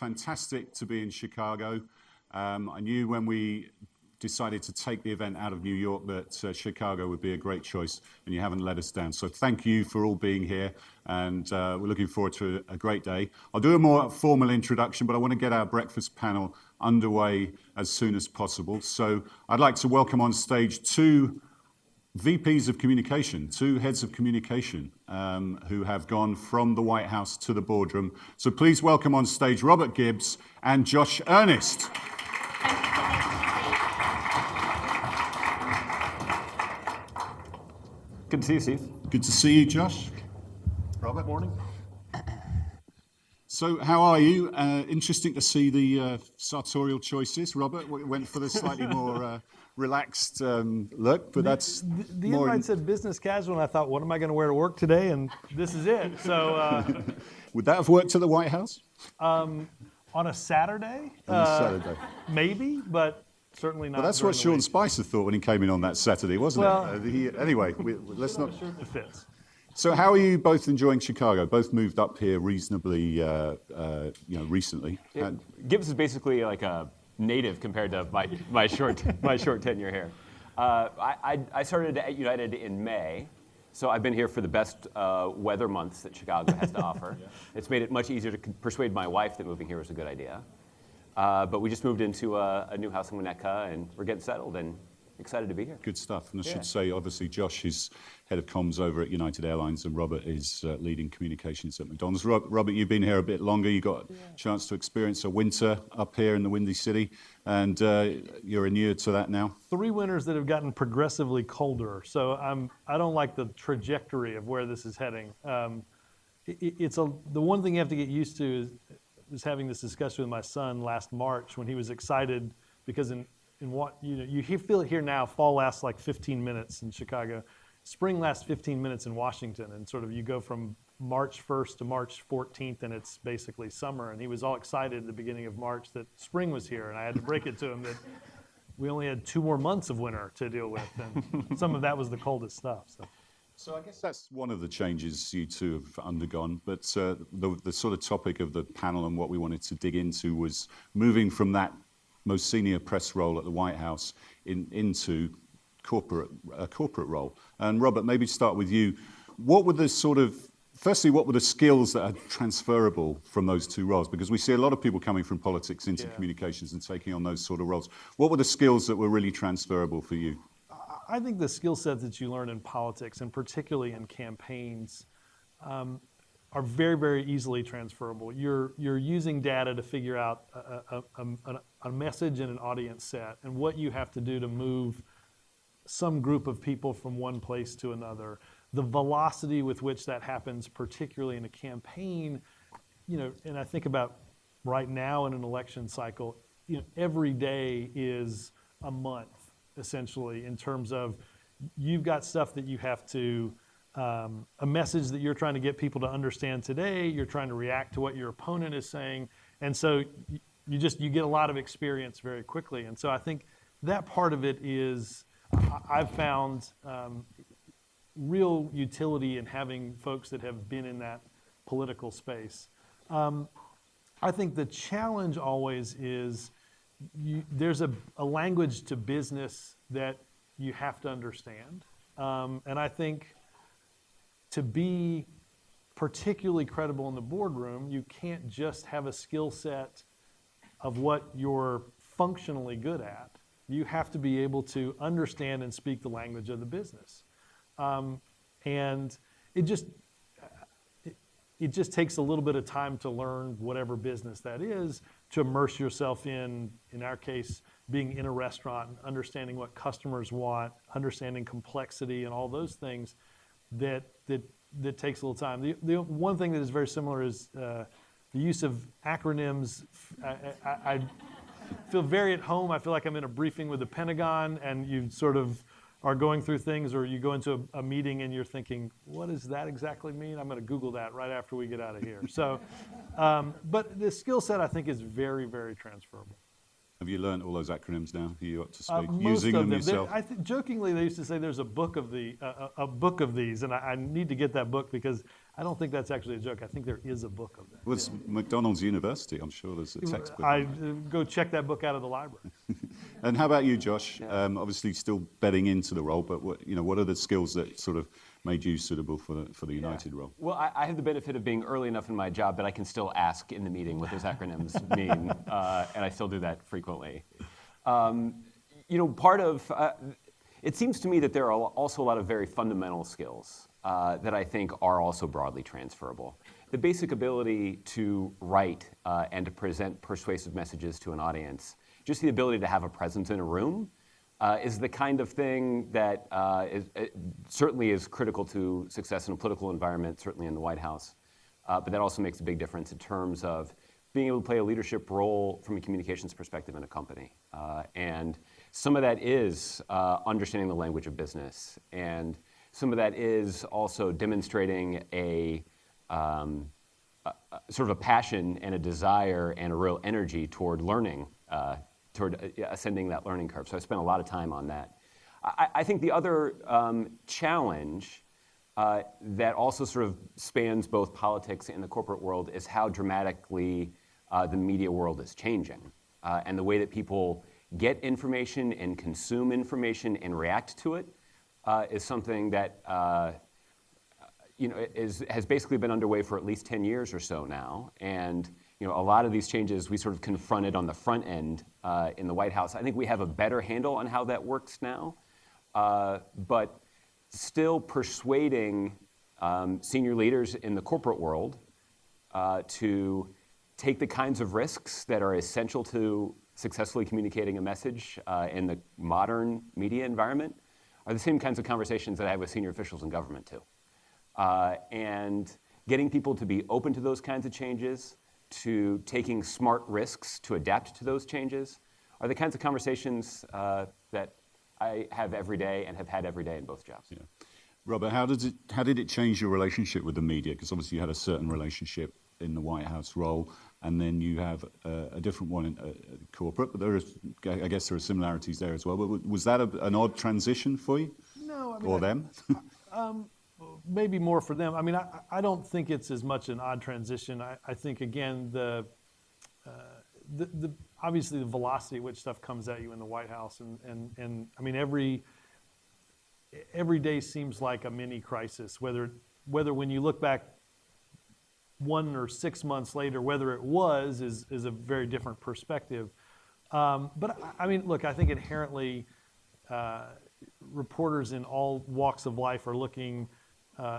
fantastic to be in Chicago. I knew when we decided to take the event out of New York that Chicago would be a great choice, and you haven't let us down. So thank you for all being here, and we're looking forward to a great day. I'll do a more formal introduction, but I want to get our breakfast panel underway as soon as possible. So I'd like to welcome on stage two VPs of communication, two heads of communication who have gone from the White House to the boardroom. So please welcome on stage Robert Gibbs and Josh Earnest. Good to see you, Steve. Good to see you, Josh. Robert, morning. So how are you? Interesting to see the sartorial choices. Robert went for the slightly more relaxed look, but that's the invite said business casual, and I thought, what am I going to wear to work today? And this is it. So would that have worked at the White House? On a Saturday? On a Saturday. Maybe, but certainly not. Well, that's what Sean Spicer thought when he came in on that Saturday, wasn't it? Anyway, let's not. It fits. So, how are you both enjoying Chicago? Both moved up here reasonably, recently. Gibbs is basically like a native compared to my short tenure here. I started at United in May, so I've been here for the best weather months that Chicago has to offer. Yeah. It's made it much easier to persuade my wife that moving here was a good idea. But we just moved into a new house in Winnetka, and we're getting settled and excited to be here. Good stuff. And I should say, obviously, Josh is head of comms over at United Airlines, and Robert is leading communications at McDonald's. Robert, you've been here a bit longer. You got a chance to experience a winter up here in the Windy City, and you're inured to that now. 3 winters that have gotten progressively colder. So I don't like the trajectory of where this is heading. The one thing you have to get used to is having this discussion with my son last March when he was excited because you feel it here now. Fall lasts like 15 minutes in Chicago. Spring lasts 15 minutes in Washington, and sort of you go from March 1st to March 14th, and it's basically summer. And he was all excited at the beginning of March that spring was here, and I had to break it to him that we only had 2 more months of winter to deal with, and some of that was the coldest stuff. So I guess that's one of the changes you two have undergone, but the sort of topic of the panel and what we wanted to dig into was moving from that most senior press role at the White House into a corporate role. And Robert, maybe start with you. What were the skills that are transferable from those 2 roles? Because we see a lot of people coming from politics into communications and taking on those sort of roles. What were the skills that were really transferable for you? I think the skill sets that you learn in politics, and particularly in campaigns, are very, very easily transferable. You're using data to figure out a message and an audience set, and what you have to do to move some group of people from one place to another. The velocity with which that happens, particularly in a campaign, and I think about right now in an election cycle, every day is a month, essentially, in terms of you've got stuff that you have to, a message that you're trying to get people to understand today, you're trying to react to what your opponent is saying, and so you get a lot of experience very quickly. And so I think that part of it is, I've found real utility in having folks that have been in that political space. I think the challenge always is there's a language to business that you have to understand. And I think to be particularly credible in the boardroom, you can't just have a skill set of what you're functionally good at. You have to be able to understand and speak the language of the business. And it just takes a little bit of time to learn whatever business that is, to immerse yourself in our case, being in a restaurant and understanding what customers want, understanding complexity and all those things that takes a little time. The one thing that is very similar is the use of acronyms. I feel very at home. I feel like I'm in a briefing with the Pentagon, and you sort of are going through things, or you go into a meeting and you're thinking, what does that exactly mean? I'm going to Google that right after we get out of here. So, but the skill set I think is very, very transferable. Have you learned all those acronyms now? Are you up to speed? Most Using of them yourself? Jokingly, they used to say there's a book of these, and I need to get that book because I don't think that's actually a joke. I think there is a book of that. Well, it's McDonald's University. I'm sure there's a textbook. I go check that book out of the library. And how about you, Josh? Obviously, still bedding into the role, but what are the skills that sort of made you suitable for the United role? Well, I have the benefit of being early enough in my job that I can still ask in the meeting what those acronyms mean, and I still do that frequently. Part of it seems to me that there are also a lot of very fundamental skills that I think are also broadly transferable. The basic ability to write and to present persuasive messages to an audience, just the ability to have a presence in a room, is the kind of thing that certainly is critical to success in a political environment, certainly in the White House. But that also makes a big difference in terms of being able to play a leadership role from a communications perspective in a company. And some of that is understanding the language of business. And some of that is also demonstrating a sort of a passion and a desire and a real energy toward learning, toward ascending that learning curve. So I spent a lot of time on that. I think the other challenge that also sort of spans both politics and the corporate world is how dramatically the media world is changing. And the way that people get information and consume information and react to it is something that has basically been underway for at least 10 years or so now. And a lot of these changes we sort of confronted on the front end in the White House. I think we have a better handle on how that works now, but still persuading senior leaders in the corporate world to take the kinds of risks that are essential to successfully communicating a message in the modern media environment are the same kinds of conversations that I have with senior officials in government too. And getting people to be open to those kinds of changes, to taking smart risks to adapt to those changes, are the kinds of conversations that I have every day and have had every day in both jobs. Yeah. Robert, how did it change your relationship with the media? Because obviously you had a certain relationship in the White House role, and then you have a different one in corporate, but I guess there are similarities there as well. But was that an odd transition for you? No, I mean, or them? Maybe more for them. I mean, I don't think it's as much an odd transition. I think, again, the obviously the velocity at which stuff comes at you in the White House, and I mean, every day seems like a mini crisis, whether when you look back 1 or 6 months later, whether it was is a very different perspective. But I mean, look, I think inherently reporters in all walks of life are looking.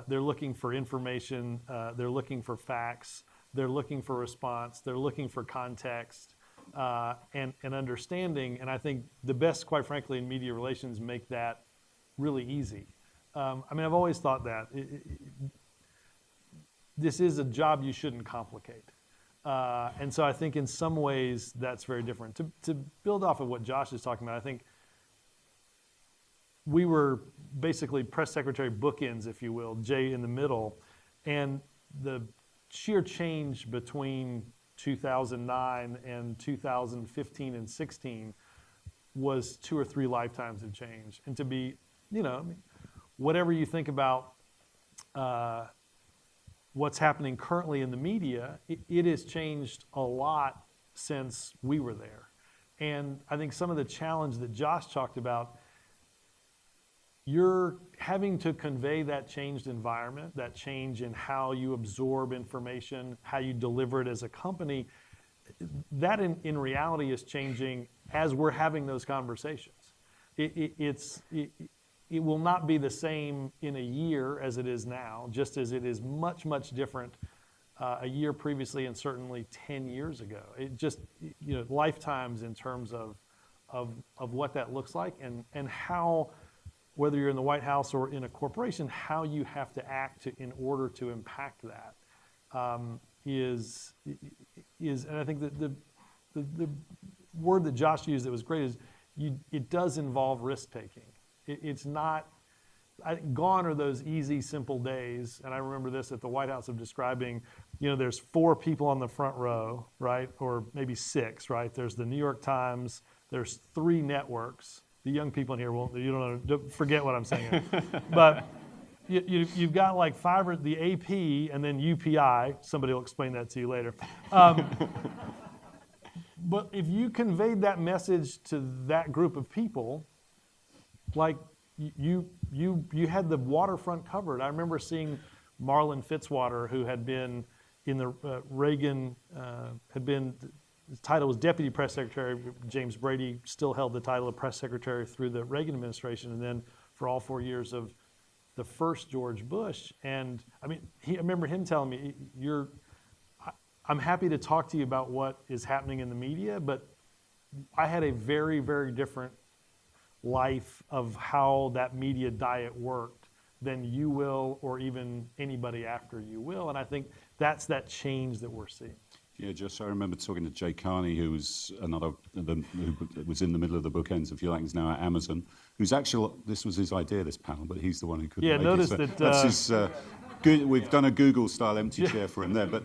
They're looking for information. They're looking for facts. They're looking for response. They're looking for context and understanding. And I think the best, quite frankly, in media relations make that really easy. I mean, I've always thought that this is a job you shouldn't complicate. And so I think in some ways that's very different. To build off of what Josh is talking about, I think we were basically press secretary bookends, if you will, Jay in the middle. And the sheer change between 2009 and 2015 and 16 was 2 or 3 lifetimes of change. And to be, whatever you think about what's happening currently in the media, it has changed a lot since we were there. And I think some of the challenge that Josh talked about, you're having to convey that changed environment, that change in how you absorb information, how you deliver it as a company. That in reality is changing as we're having those conversations. It will not be the same in a year as it is now, just as it is much, much different a year previously and certainly 10 years ago. It just, lifetimes in terms of what that looks like and how, whether you're in the White House or in a corporation, how you have to act in order to impact that is, and I think that the word that Josh used that was great is it does involve risk taking. It's not gone are those easy, simple days. And I remember this at the White House of describing, there's 4 people on the front row, right? Or maybe 6, right? There's the New York Times, there's 3 networks. The young people in here don't forget what I'm saying. But you've got like 5 or the AP and then UPI. Somebody will explain that to you later. But if you conveyed that message to that group of people, like you had the waterfront covered. I remember seeing Marlon Fitzwater, who had been in the Reagan, his title was Deputy Press Secretary. James Brady still held the title of Press Secretary through the Reagan administration, and then for all 4 years of the first George Bush. And I mean, I remember him telling me, I'm happy to talk to you about what is happening in the media, but I had a very, very different life of how that media diet worked than you will, or even anybody after you will. And I think that's that change that we're seeing. Yeah, just I remember talking to Jay Carney, who was who was in the middle of the bookends, if you like, is now at Amazon. Who's actually, this was his idea, this panel, but he's the one who couldn't make notice it. So that that's his. We've done a Google-style empty chair for him there, but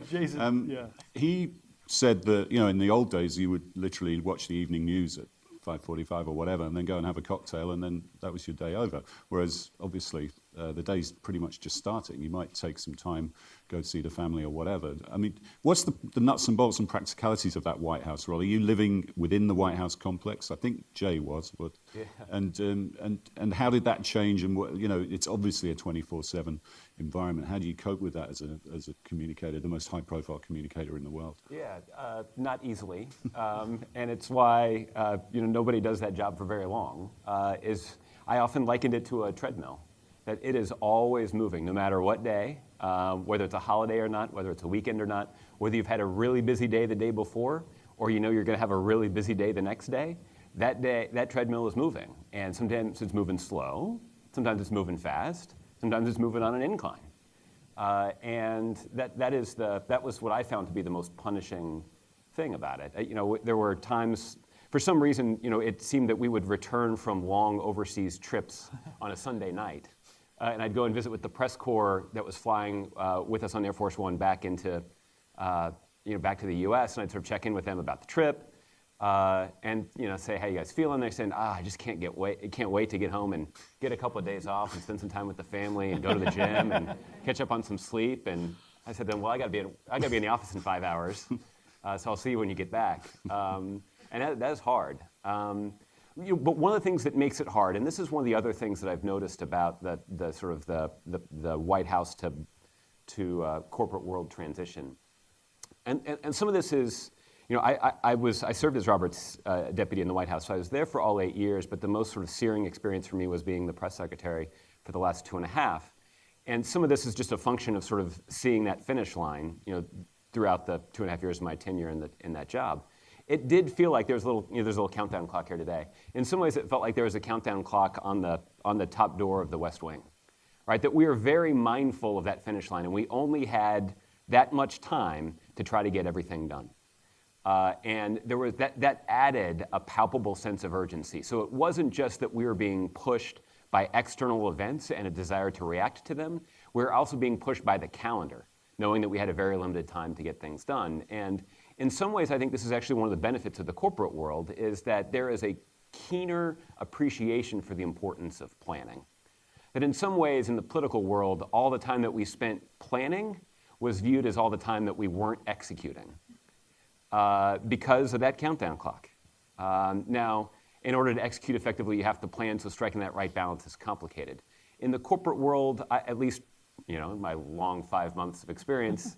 he said that in the old days you would literally watch the evening news at 5:45 or whatever, and then go and have a cocktail, and then that was your day over. Whereas obviously the day's pretty much just starting. You might take some time, go see the family or whatever. I mean, what's the nuts and bolts and practicalities of that White House role? Are you living within the White House complex? I think Jay was, but and how did that change? And it's obviously a 24/7 environment. How do you cope with that as a communicator, the most high-profile communicator in the world? Yeah, not easily, and it's why nobody does that job for very long. I often likened it to a treadmill, that it is always moving, no matter what day, whether it's a holiday or not, whether it's a weekend or not, whether you've had a really busy day the day before, or you're going to have a really busy day the next day. That treadmill is moving, and sometimes it's moving slow, sometimes it's moving fast, sometimes it's moving on an incline, and that was what I found to be the most punishing thing about it. There were times, for some reason, it seemed that we would return from long overseas trips on a Sunday night, and I'd go and visit with the press corps that was flying with us on Air Force One back into, back to the U.S., and I'd sort of check in with them about the trip, and say, how you guys feeling? They're saying, I just can't wait to get home and get a couple of days off and spend some time with the family and go to the gym and catch up on some sleep. And I said to them, well, I got to be in the office in 5 hours, so I'll see you when you get back. And that is hard. But one of the things that makes it hard, and this is one of the other things that I've noticed about the sort of the White House to corporate world transition, and some of this is, I served as Robert's deputy in the White House, so I was there for all 8 years. But the most sort of searing experience for me was being the press secretary for the last 2.5. And some of this is just a function of sort of seeing that finish line, throughout the 2.5 years of my tenure in that job. It did feel like there's a little countdown clock here today. In some ways, it felt like there was a countdown clock on the top door of the West Wing, right? That we were very mindful of that finish line, and we only had that much time to try to get everything done. And there was that added a palpable sense of urgency. So it wasn't just that we were being pushed by external events and a desire to react to them. We were also being pushed by the calendar, knowing that we had a very limited time to get things done. And in some ways, I think this is actually one of the benefits of the corporate world, is that there is a keener appreciation for the importance of planning. That in some ways, in the political world, all the time that we spent planning was viewed as all the time that we weren't executing, because of that countdown clock. Now, in order to execute effectively, you have to plan, so striking that right balance is complicated. In the corporate world, at least in my long 5 months of experience,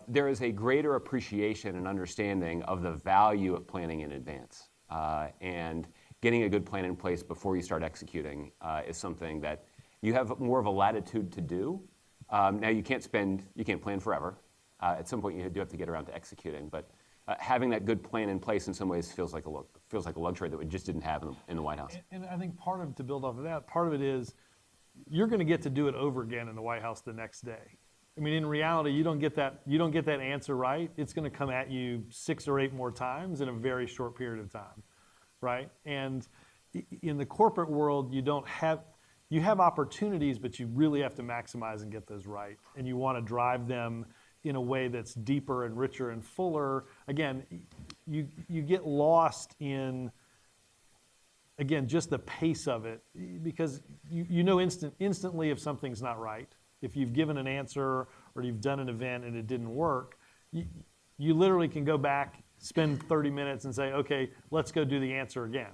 there is a greater appreciation and understanding of the value of planning in advance. And getting a good plan in place before you start executing is something that you have more of a latitude to do. Now, you can't plan forever. At some point, you do have to get around to executing. But having that good plan in place in some ways feels like a luxury that we just didn't have in the White House. And I think to build off of that, part of it is you're going to get to do it over again in the White House the next day. I mean, in reality, you don't get that answer right. It's going to come at you 6 or 8 more times in a very short period of time, right? And in the corporate world, you you have opportunities, but you really have to maximize and get those right. And you want to drive them in a way that's deeper and richer and fuller. Again, you get lost in, again, just the pace of it, because you know instantly if something's not right. If you've given an answer or you've done an event and it didn't work, you literally can go back, spend 30 minutes and say, okay, let's go do the answer again.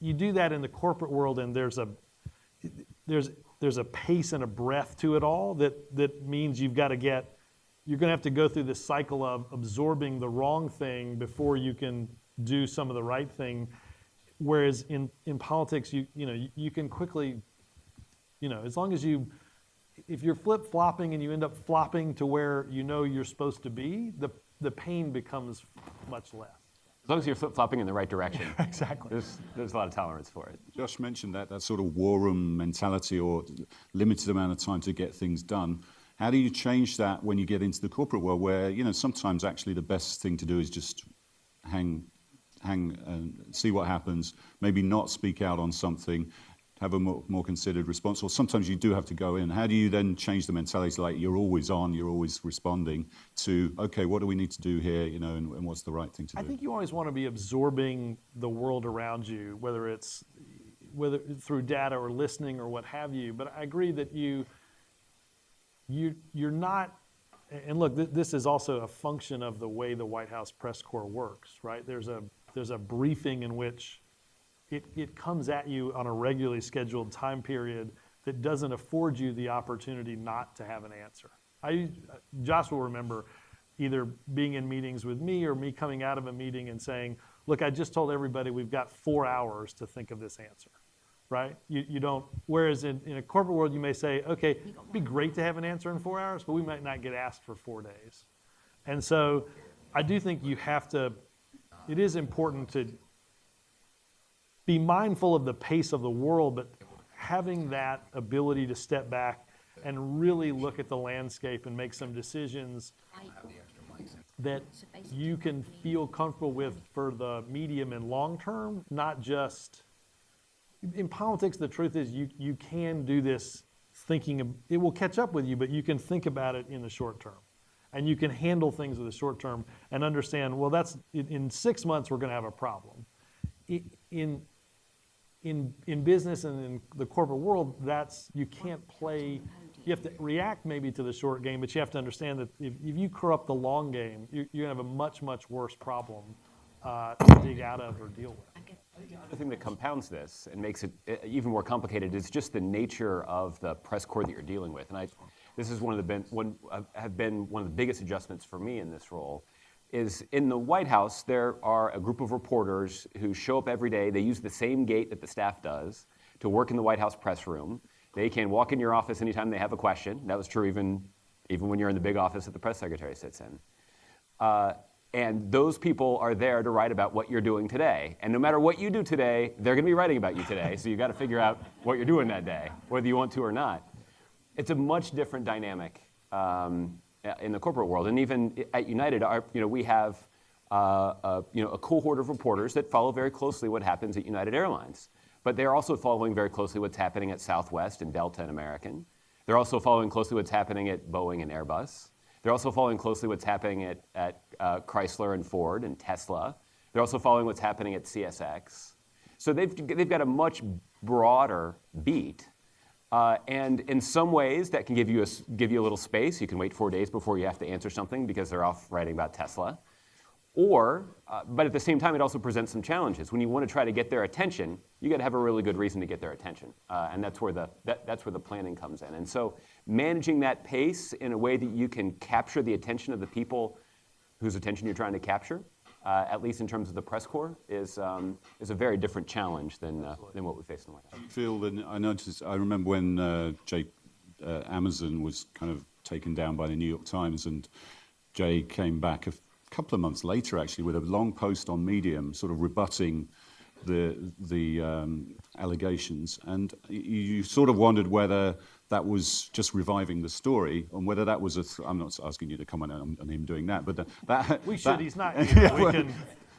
You do that in the corporate world, and there's a pace and a breadth to it all that means you're going to have to go through this cycle of absorbing the wrong thing before you can do some of the right thing. Whereas in politics, you can quickly, as long as if you're flip-flopping and you end up flopping to where you're supposed to be, the pain becomes much less. As long as you're flip-flopping in the right direction. Exactly. There's a lot of tolerance for it. Josh mentioned that sort of war room mentality or limited amount of time to get things done. How do you change that when you get into the corporate world where, sometimes actually the best thing to do is just hang and see what happens, maybe not speak out on something, have a more considered response, or sometimes you do have to go in. How do you then change the mentality, like you're always on, you're always responding to, okay, what do we need to do here, and what's the right thing to do? I think you always want to be absorbing the world around you, whether through data or listening or what have you. But I agree that you're not, and look, this is also a function of the way the White House press corps works, right? There's a briefing in which it comes at you on a regularly scheduled time period that doesn't afford you the opportunity not to have an answer. Josh will remember either being in meetings with me or me coming out of a meeting and saying, look, I just told everybody we've got 4 hours to think of this answer, right? You don't, whereas in a corporate world, you may say, okay, it'd be great to have an answer in 4 hours, but we might not get asked for 4 days. And so I do think it is important to be mindful of the pace of the world, but having that ability to step back and really look at the landscape and make some decisions that you can feel comfortable with for the medium and long term, not just in politics. The truth is you can do this thinking, it will catch up with you, but you can think about it in the short term. And you can handle things with the short term and understand, well, that's in 6 months we're going to have a problem. In business and in the corporate world, you can't play. You have to react maybe to the short game, but you have to understand that if you screw up the long game, you're going to have a much, much worse problem to dig out of or deal with. The other thing that compounds this and makes it even more complicated is just the nature of the press corps that you're dealing with. And this is one of the biggest adjustments for me in this role. Is in the White House, there are a group of reporters who show up every day. They use the same gate that the staff does to work in the White House press room. They can walk in your office anytime they have a question. That was true even when you're in the big office that the press secretary sits in. And those people are there to write about what you're doing today. And no matter what you do today, they're going to be writing about you today. So you got to figure out what you're doing that day, whether you want to or not. It's a much different dynamic in the corporate world. And even at United, we have a cohort of reporters that follow very closely what happens at United Airlines. But they're also following very closely what's happening at Southwest and Delta and American. They're also following closely what's happening at Boeing and Airbus. They're also following closely what's happening at Chrysler and Ford and Tesla. They're also following what's happening at CSX. So they've got a much broader beat. And in some ways, that can give you a little space. You can wait 4 days before you have to answer something because they're off writing about Tesla. But at the same time, it also presents some challenges. When you want to try to get their attention, you got to have a really good reason to get their attention, and that's where the planning comes in. And so, managing that pace in a way that you can capture the attention of the people whose attention you're trying to capture, at least in terms of the press corps, is a very different challenge than what we face in the White House. I remember when Amazon was kind of taken down by the New York Times, and Jay came back a couple of months later, actually, with a long post on Medium, sort of rebutting the allegations, and you sort of wondered whether that was just reviving the story, and whether that was I'm not asking you to comment on him doing that, but we should. He's not here.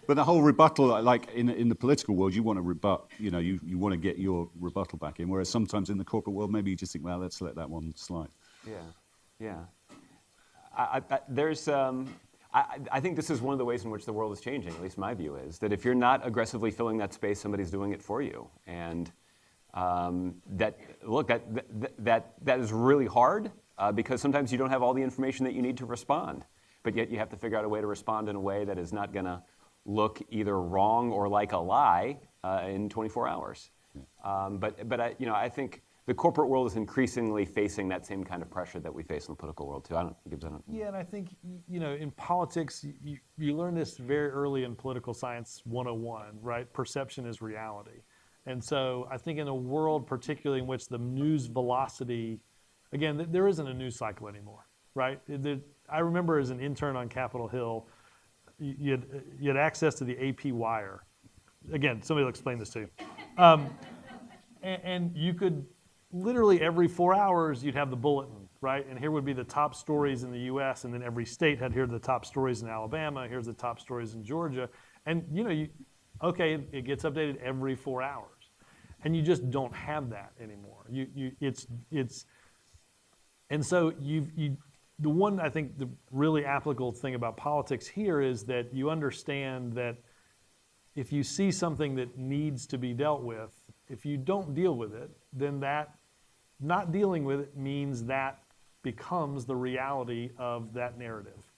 But the whole rebuttal, like in the political world, you want to rebut, you want to get your rebuttal back in, whereas sometimes in the corporate world, maybe you just think, well, let's let that one slide. Yeah. I think this is one of the ways in which the world is changing, at least my view is, that if you're not aggressively filling that space, somebody's doing it for you. And that is really hard because sometimes you don't have all the information that you need to respond, but yet you have to figure out a way to respond in a way that is not going to look either wrong or like a lie in 24 hours. I think the corporate world is increasingly facing that same kind of pressure that we face in the political world too. Gibbs, Yeah, and I think in politics, you learn this very early in political science 101, right? Perception is reality. And so I think in a world particularly in which the news velocity, again, there isn't a news cycle anymore, right? I remember as an intern on Capitol Hill, you had access to the AP wire. Again, somebody will explain this to you. And you could, literally every 4 hours, you'd have the bulletin, right? And here would be the top stories in the US, and then every state had, here are the top stories in Alabama, here's the top stories in Georgia. And it gets updated every 4 hours. And you just don't have that anymore. And so the one, I think, the really applicable thing about politics here is that you understand that if you see something that needs to be dealt with, if you don't deal with it, then that not dealing with it means that becomes the reality of that narrative.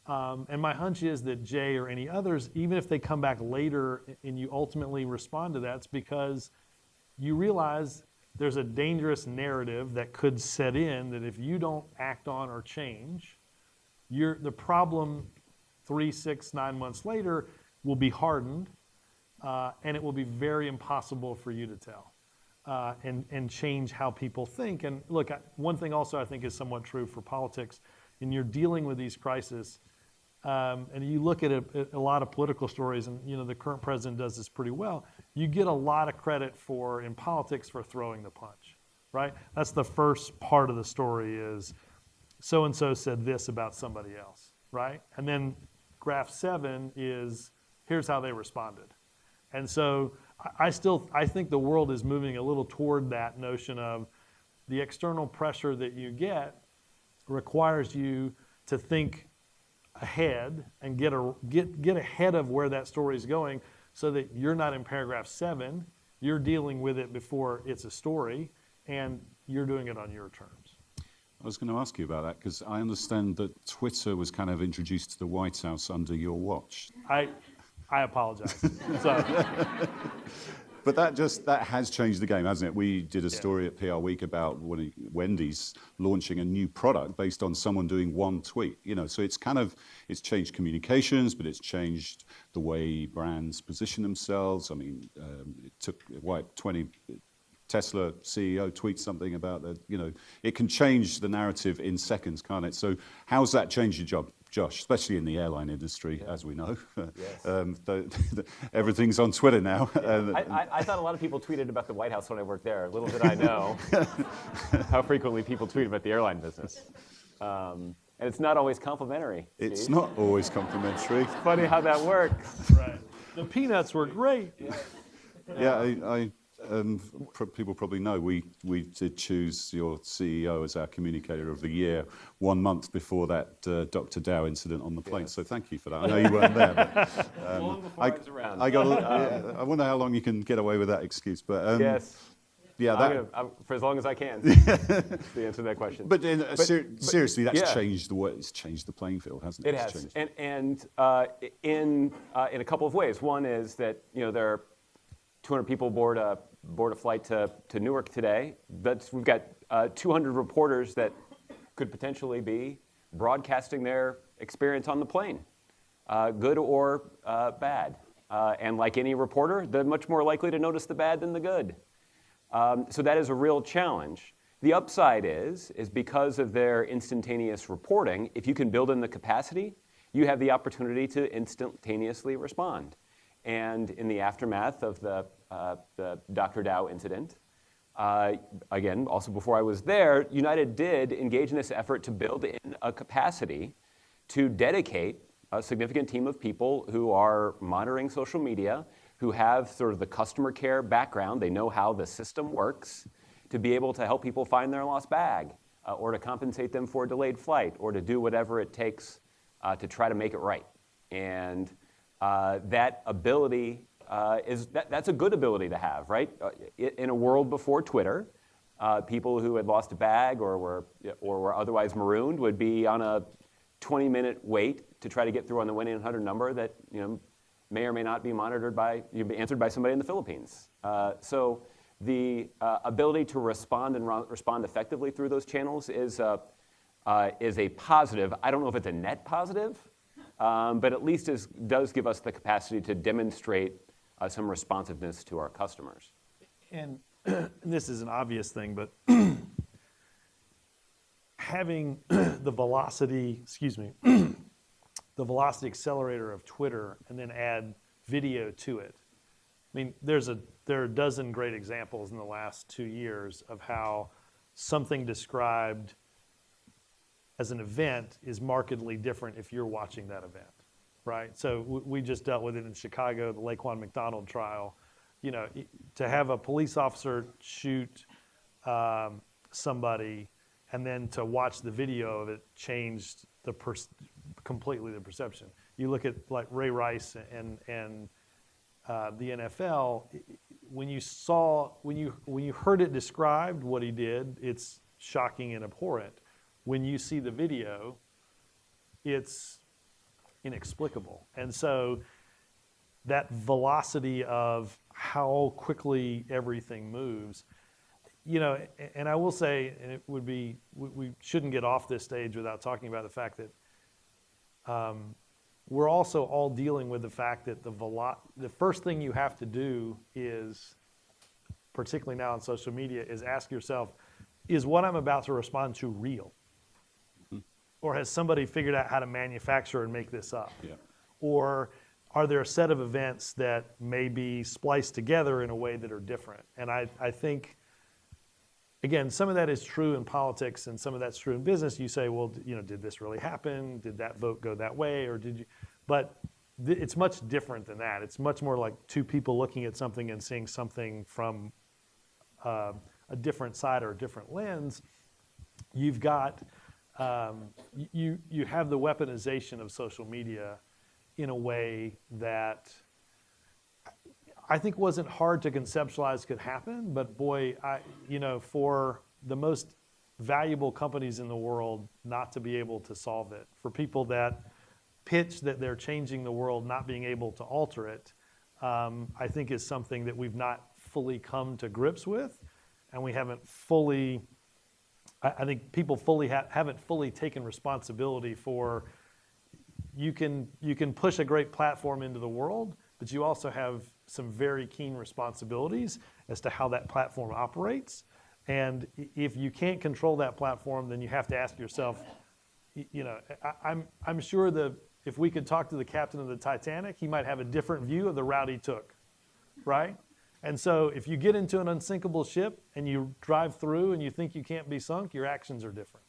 And my hunch is that Jay or any others, even if they come back later and you ultimately respond to that, it's because you realize there's a dangerous narrative that could set in that if you don't act on or change, the problem 3, 6, 9 months later will be hardened, and it will be very impossible for you to tell and change how people think. And look, one thing also I think is somewhat true for politics, and you're dealing with these crises, and you look at a lot of political stories, and the current president does this pretty well. You get a lot of credit in politics for throwing the punch, right? That's the first part of the story is so-and-so said this about somebody else, right? And then graph 7 is here's how they responded. And so I think the world is moving a little toward that notion of the external pressure that you get requires you to think ahead and get ahead of where that story is going so that you're not in paragraph 7, you're dealing with it before it's a story, and you're doing it on your terms. I was going to ask you about that because I understand that Twitter was kind of introduced to the White House under your watch. I apologize. But that has changed the game, hasn't it? We did a story at PRWeek about Wendy's launching a new product based on someone doing one tweet. So it's changed communications, but it's changed the way brands position themselves. I mean, it took 20 Tesla CEO tweets something about that. It can change the narrative in seconds, can't it? So how's that changed your job, Josh, especially in the airline industry, as we know? Yes. Everything's on Twitter now. I thought a lot of people tweeted about the White House when I worked there. Little did I know how frequently people tweet about the airline business. And it's not always complimentary. It's not always complimentary. It's funny how that works. Right. The peanuts were great. Yeah, people probably know we did choose your CEO as our communicator of the year 1 month before that Dr. Dow incident on the plane. Yes. So thank you for that. I know you weren't there, but long before I was around. I wonder how long you can get away with that excuse. But yes. Yeah, for as long as I can. To answer that question. But seriously, that's changed the way. It's changed the playing field, hasn't it? It has, and in a couple of ways. One is that there are 200 people board a flight to Newark today. We've got 200 reporters that could potentially be broadcasting their experience on the plane, good or bad. And like any reporter, they're much more likely to notice the bad than the good. So that is a real challenge. The upside is because of their instantaneous reporting, if you can build in the capacity, you have the opportunity to instantaneously respond. And in the aftermath of the Dr. Dow incident, again, also before I was there, United did engage in this effort to build in a capacity to dedicate a significant team of people who are monitoring social media, who have sort of the customer care background. They know how the system works to be able to help people find their lost bag, or to compensate them for a delayed flight, or to do whatever it takes to try to make it right. And that ability that's a good ability to have, right? In a world before Twitter, people who had lost a bag or were otherwise marooned would be on a 20-minute wait to try to get through on the 1-800 number that may or may not be answered by somebody in the Philippines. So the ability to respond and respond effectively through those channels is a positive. I don't know if it's a net positive, but at least does give us the capacity to demonstrate some responsiveness to our customers. And this is an obvious thing, but having the velocity accelerator of Twitter and then add video to it. I mean, there are a dozen great examples in the last 2 years of how something described as an event is markedly different if you're watching that event, right? So we just dealt with it in Chicago, the Laquan McDonald trial. To have a police officer shoot somebody and then to watch the video of it changed completely the perception. You look at like Ray Rice and the NFL. When you heard it described what he did, it's shocking and abhorrent. When you see the video, it's inexplicable. And so that velocity of how quickly everything moves, and I will say, and it would be, we shouldn't get off this stage without talking about the fact that we're also all dealing with the fact that the first thing you have to do is, particularly now on social media, is ask yourself, is what I'm about to respond to real? Or has somebody figured out how to manufacture and make this up? Yeah. Or are there a set of events that may be spliced together in a way that are different? And I think, again, some of that is true in politics and some of that's true in business. You say, well, did this really happen? Did that vote go that way? Or did you? But it's much different than that. It's much more like two people looking at something and seeing something from a different side or a different lens. You've got you have the weaponization of social media in a way that I think wasn't hard to conceptualize could happen, but boy, for the most valuable companies in the world not to be able to solve it, for people that pitch that they're changing the world, not being able to alter it, I think is something that we've not fully come to grips with, and we haven't fully. I think people haven't fully taken responsibility for. You can push a great platform into the world, but you also have some very keen responsibilities as to how that platform operates. And if you can't control that platform, then you have to ask yourself, I'm sure if we could talk to the captain of the Titanic, he might have a different view of the route he took, right? And so if you get into an unsinkable ship and you drive through and you think you can't be sunk, your actions are different.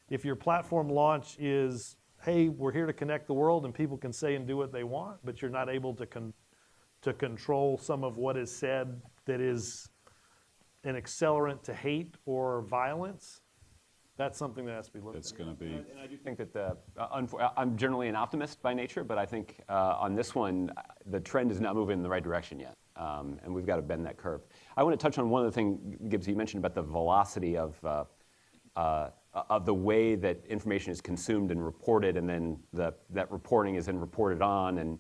If your platform launch is, hey, we're here to connect the world and people can say and do what they want, but you're not able to control some of what is said that is an accelerant to hate or violence, that's something that has to be looked at. It's going to be. And I do think that I'm generally an optimist by nature, but I think on this one, the trend is not moving in the right direction yet, and we've got to bend that curve. I want to touch on one other thing, Gibbs, you mentioned about the velocity of the way that information is consumed and reported, and then that reporting is then reported on. And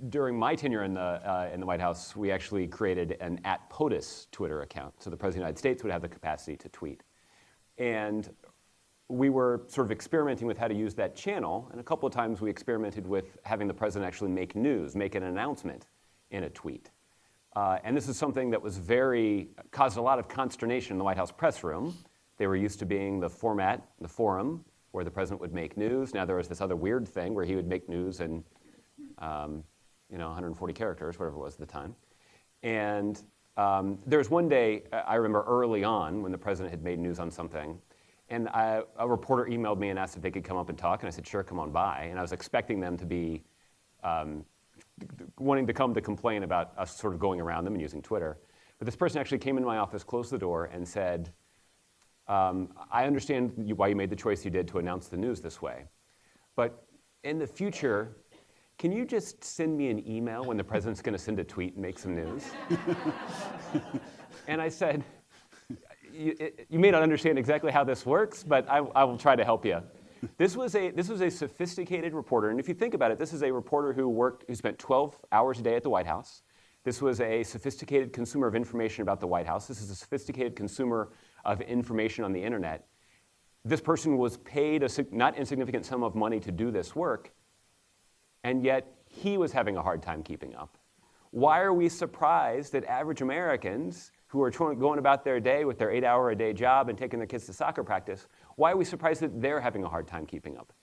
during my tenure in the White House, we actually created an @POTUS Twitter account, so the President of the United States would have the capacity to tweet. And we were sort of experimenting with how to use that channel, and a couple of times we experimented with having the President actually make an announcement in a tweet. And this is something that caused a lot of consternation in the White House press room. They were used to being the forum, where the President would make news. Now there was this other weird thing where he would make news in 140 characters, whatever it was at the time. And there was one day, I remember early on, when the President had made news on something, And a reporter emailed me and asked if they could come up and talk, and I said, sure, come on by. And I was expecting them to be wanting to come to complain about us sort of going around them and using Twitter. But this person actually came in my office, closed the door, and said, I understand why you made the choice you did to announce the news this way. But in the future, can you just send me an email when the president's going to send a tweet and make some news? And I said, you may not understand exactly how this works, but I will try to help you. This was a sophisticated reporter, and if you think about it, this is a reporter who spent 12 hours a day at the White House. This was a sophisticated consumer of information about the White House. This is a sophisticated consumer of information on the internet. This person was paid a not insignificant sum of money to do this work, and yet he was having a hard time keeping up. Why are we surprised that average Americans who are going about their day with their 8-hour-a-day job and taking their kids to soccer practice, why are we surprised that they're having a hard time keeping up?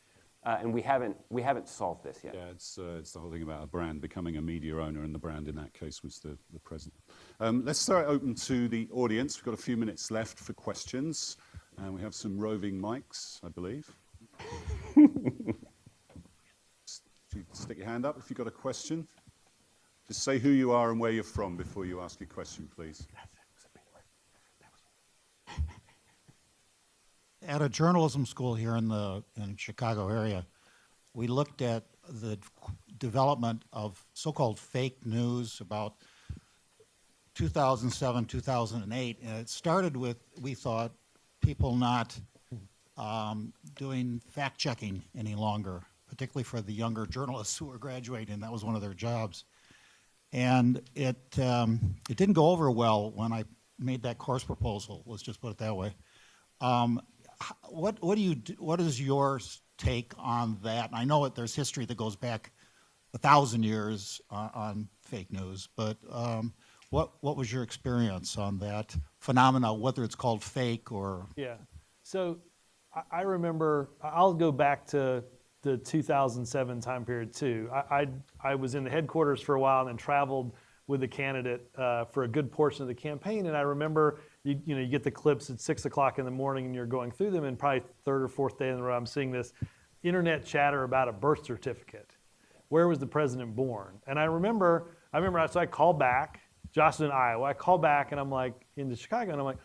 And we haven't solved this yet. Yeah, it's the whole thing about a brand becoming a media owner, and the brand in that case was the president. Let's throw it open to the audience. We've got a few minutes left for questions, and we have some roving mics, I believe. Stick your hand up if you've got a question. Just say who you are and where you're from before you ask your question, please. At a journalism school here in Chicago area, we looked at the development of so-called fake news about 2007, 2008, and it started with, we thought, people not doing fact-checking any longer, particularly for the younger journalists who were graduating. That was one of their jobs. And it didn't go over well when I made that course proposal, let's just put it that way. What is your take on that? And I know there's history that goes back 1,000 years on fake news, but what was your experience on that phenomena, whether it's called fake or? Yeah, so I remember, I'll go back to the 2007 time period too. I was in the headquarters for a while and then traveled with the candidate for a good portion of the campaign, and I remember you get the clips at 6 o'clock in the morning and you're going through them, and probably third or fourth day in a row I'm seeing this internet chatter about a birth certificate. Where was the president born? And I remember, so I called back, Jocelyn, Iowa, I called back and I'm like, into Chicago, and I'm like,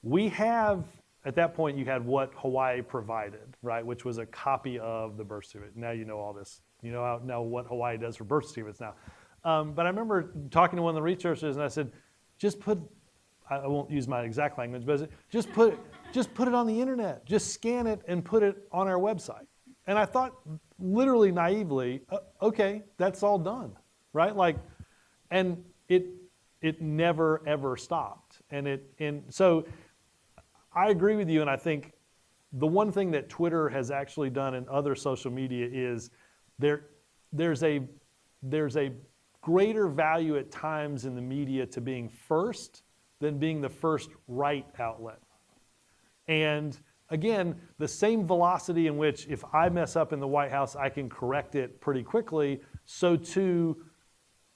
we have, at that point you had what Hawaii provided, right, which was a copy of the birth certificate. Now you know all this. You know now what Hawaii does for birth certificates now. But I remember talking to one of the researchers and I said, I won't use my exact language, but just put it on the internet. Just scan it and put it on our website. And I thought, literally naively, okay, that's all done, right? And it never ever stopped. And so I agree with you, and I think the one thing that Twitter has actually done and other social media is there's a greater value at times in the media to being first than being the first right outlet. And again, the same velocity in which if I mess up in the White House, I can correct it pretty quickly, so too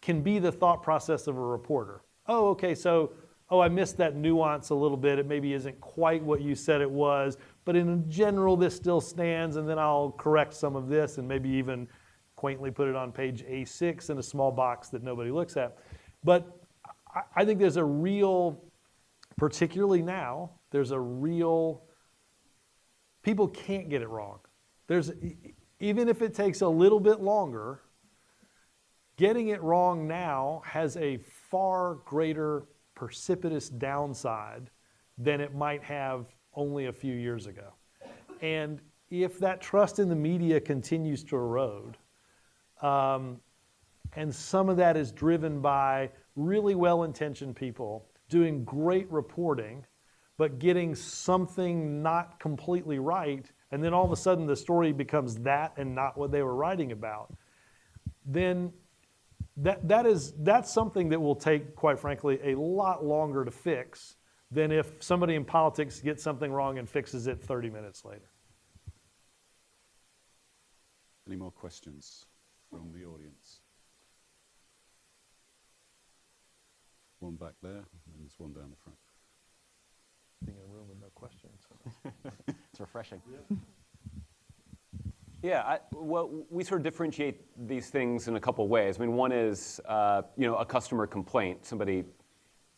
can be the thought process of a reporter. Oh, okay, I missed that nuance a little bit. It maybe isn't quite what you said it was, but in general, this still stands, and then I'll correct some of this and maybe even quaintly put it on page A6 in a small box that nobody looks at. But I think there's a real, particularly now, people can't get it wrong. Even if it takes a little bit longer, getting it wrong now has a far greater precipitous downside than it might have only a few years ago. And if that trust in the media continues to erode, and some of that is driven by really well-intentioned people doing great reporting, but getting something not completely right, and then all of a sudden the story becomes that and not what they were writing about, then that's something that will take, quite frankly, a lot longer to fix than if somebody in politics gets something wrong and fixes it 30 minutes later. Any more questions from the audience? One back there, and there's one down the front. Being in a room with no questions. So. That's refreshing. Yeah, well, we sort of differentiate these things in a couple of ways. I mean, one is, a customer complaint, somebody,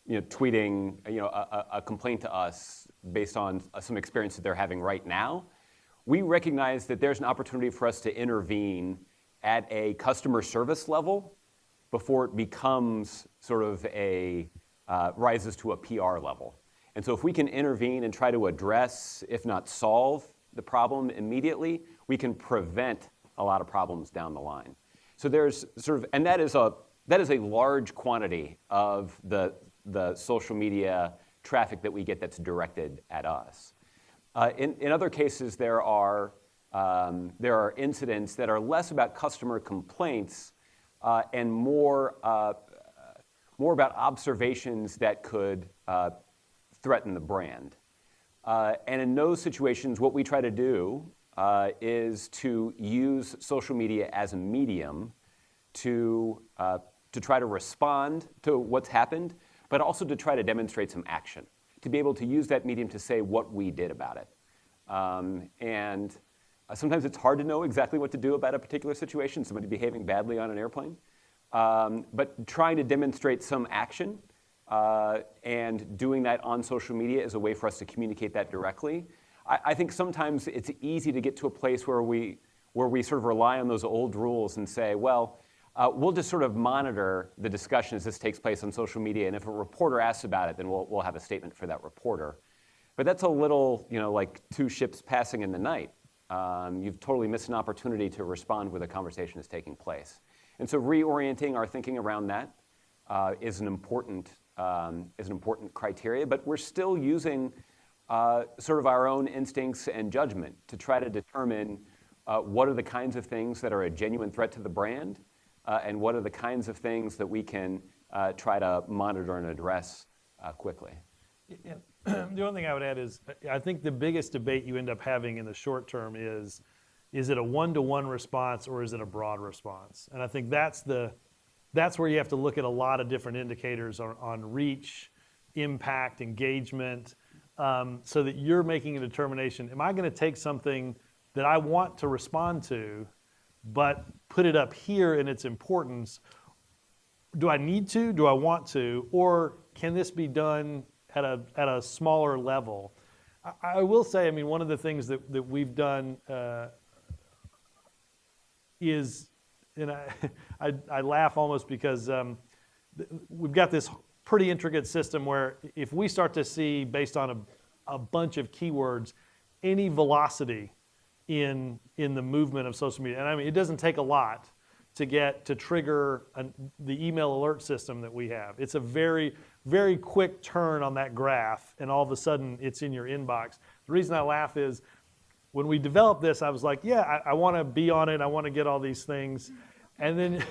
tweeting, a complaint to us based on some experience that they're having right now. We recognize that there's an opportunity for us to intervene at a customer service level before it becomes sort of rises to a PR level. And so if we can intervene and try to address, if not solve, the problem immediately, we can prevent a lot of problems down the line. So there's sort of, and that is a large quantity of the social media traffic that we get that's directed at us. In other cases, there are incidents that are less about customer complaints and more about observations that could threaten the brand. And in those situations, what we try to do is to use social media as a medium to try to respond to what's happened, but also to try to demonstrate some action, to be able to use that medium to say what we did about it. And sometimes it's hard to know exactly what to do about a particular situation, somebody behaving badly on an airplane. But trying to demonstrate some action and doing that on social media is a way for us to communicate that directly. I think sometimes it's easy to get to a place where we sort of rely on those old rules and say, well, we'll just sort of monitor the discussion as this takes place on social media, and if a reporter asks about it, then we'll have a statement for that reporter. But that's a little, like two ships passing in the night. You've totally missed an opportunity to respond where the conversation is taking place. And so reorienting our thinking around that is an important criteria, but we're still using sort of our own instincts and judgment to try to determine what are the kinds of things that are a genuine threat to the brand, and what are the kinds of things that we can try to monitor and address quickly. Yeah. The only thing I would add is, I think the biggest debate you end up having in the short term is it a one-to-one response or is it a broad response? And I think that's where you have to look at a lot of different indicators on reach, impact, engagement, so that you're making a determination, am I going to take something that I want to respond to, but put it up here in its importance? Do I need to? Do I want to? Or can this be done at a smaller level? I will say, I mean, one of the things that we've done is, and I laugh almost because we've got this pretty intricate system where if we start to see, based on a bunch of keywords, any velocity in the movement of social media, and I mean, it doesn't take a lot to trigger the email alert system that we have. It's a very, very quick turn on that graph, and all of a sudden it's in your inbox. The reason I laugh is when we developed this, I was like, yeah, I want to be on it. I want to get all these things. And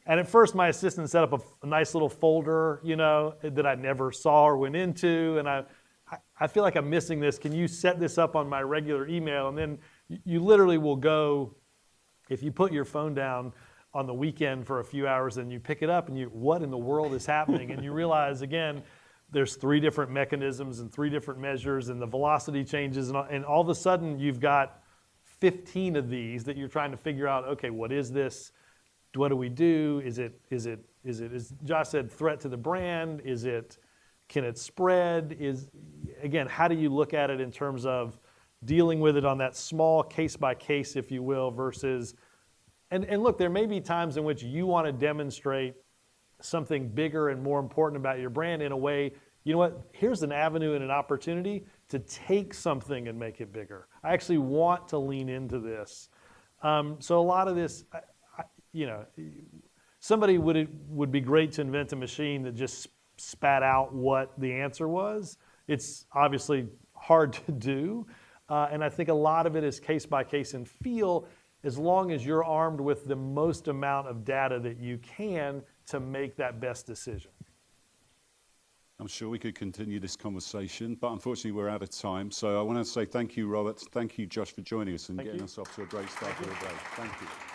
at first my assistant set up a nice little folder, that I never saw or went into. And I feel like I'm missing this. Can you set this up on my regular email? And then you literally will go, if you put your phone down on the weekend for a few hours and you pick it up and what in the world is happening? And you realize, again, there's 3 different mechanisms and 3 different measures, and the velocity changes, and all of a sudden you've got 15 of these that you're trying to figure out, okay, what is this? What do we do? Is it, as Josh said, threat to the brand? Can it spread? Again, how do you look at it in terms of dealing with it on that small case by case, if you will, versus, and look, there may be times in which you want to demonstrate something bigger and more important about your brand in a way, you know what, here's an avenue and an opportunity to take something and make it bigger. I actually want to lean into this. So a lot of this, somebody would be great to invent a machine that just spat out what the answer was. It's obviously hard to do. And I think a lot of it is case by case and feel, as long as you're armed with the most amount of data that you can to make that best decision. I'm sure we could continue this conversation, but unfortunately we're out of time. So I want to say thank you, Robert. Thank you, Josh, for joining us and getting us off to a great start for the day. Thank you.